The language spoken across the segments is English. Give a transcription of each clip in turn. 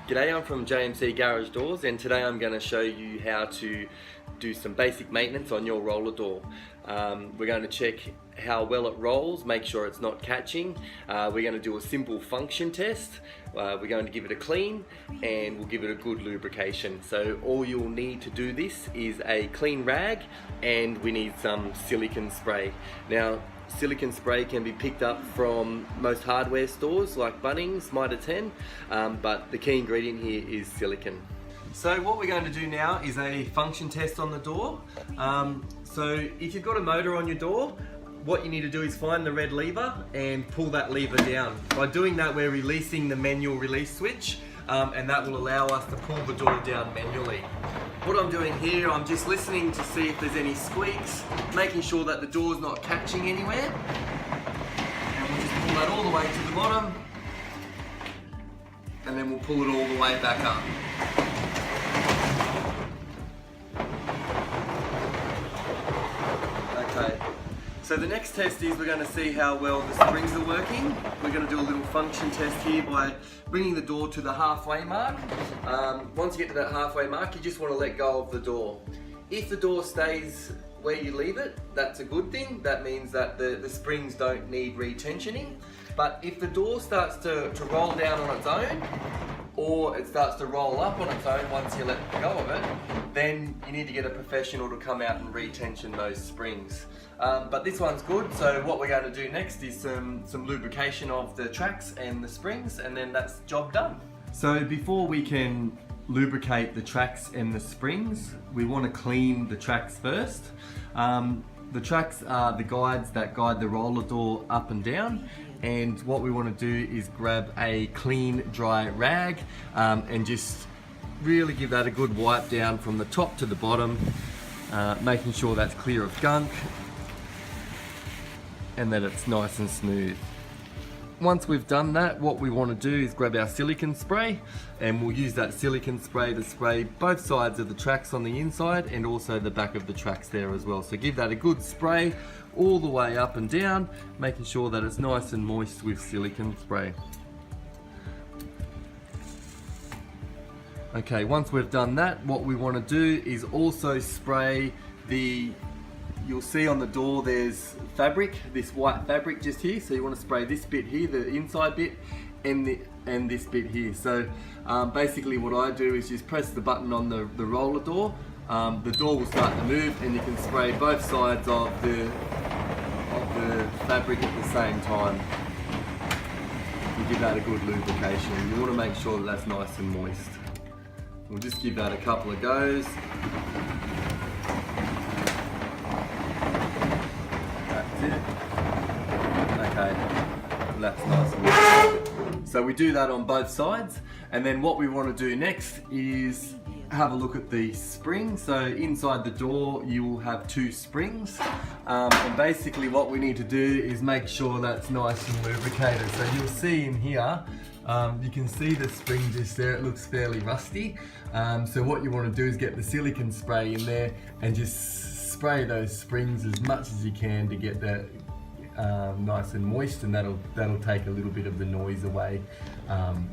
G'day, I'm from JMC Garage Doors, and today I'm going to show you how to do some basic maintenance on your roller door. We're going to check how well it rolls, make sure it's not catching. We're going to do a simple function test. We're going to give it a clean and we'll give it a good lubrication. So all you'll need to do this is a clean rag, and we need some silicone spray. Now, silicone spray can be picked up from most hardware stores like Bunnings, Mitre 10, but the key ingredient here is silicone. So what we're going to do now is a function test on the door. So if you've got a motor on your door, what you need to do is find the red lever and pull that lever down. By doing that, we're releasing the manual release switch, and that will allow us to pull the door down manually. What I'm doing here, I'm just listening to see if there's any squeaks, making sure that the door's not catching anywhere. And we'll just pull that all the way to the bottom, and then we'll pull it all the way back up. Okay, so the next test is we're going to see how well the springs are working. We're going to do a little function test here by bringing the door to the halfway mark. Once you get to that halfway mark, you just want to let go of the door. If the door stays where you leave it, that's a good thing. That means that the springs don't need retensioning. But if the door starts to roll down on its own, or it starts to roll up on its own once you let go of it, then you need to get a professional to come out and retension those springs. But this one's good, so what we're going to do next is some lubrication of the tracks and the springs, and then that's job done. So before we can lubricate the tracks and the springs, we want to clean the tracks first. The tracks are the guides that guide the roller door up and down, and what we want to do is grab a clean dry rag and just really give that a good wipe down from the top to the bottom, making sure that's clear of gunk and that it's nice and smooth. Once we've done that, what we want to do is grab our silicone spray, and we'll use that silicone spray to spray both sides of the tracks on the inside and also the back of the tracks there as well. So give that a good spray all the way up and down, making sure that it's nice and moist with silicone spray. Okay, once we've done that, what we want to do is also spray you'll see on the door there's fabric, this white fabric just here, so you want to spray this bit here, the inside bit, and this bit here. So basically what I do is just press the button on the roller door, the door will start to move, and you can spray both sides of the fabric at the same time. You give that a good lubrication. You want to make sure that that's nice and moist. We'll just give that a couple of goes. Okay, that's nice and good. So we do that on both sides, and then what we want to do next is have a look at the spring. So inside the door you will have two springs, and basically what we need to do is make sure that's nice and lubricated. So you'll see in here, you can see the spring just there, it looks fairly rusty. So what you want to do is get the silicone spray in there and just spray those springs as much as you can to get that nice and moist, and that'll take a little bit of the noise away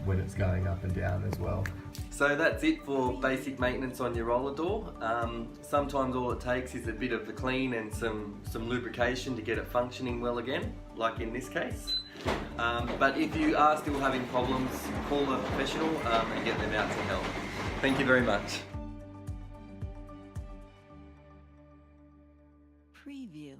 when it's going up and down as well. So that's it for basic maintenance on your roller door. Sometimes all it takes is a bit of the clean and some lubrication to get it functioning well again, like in this case. But if you are still having problems, call a professional and get them out to help. Thank you very much. Preview.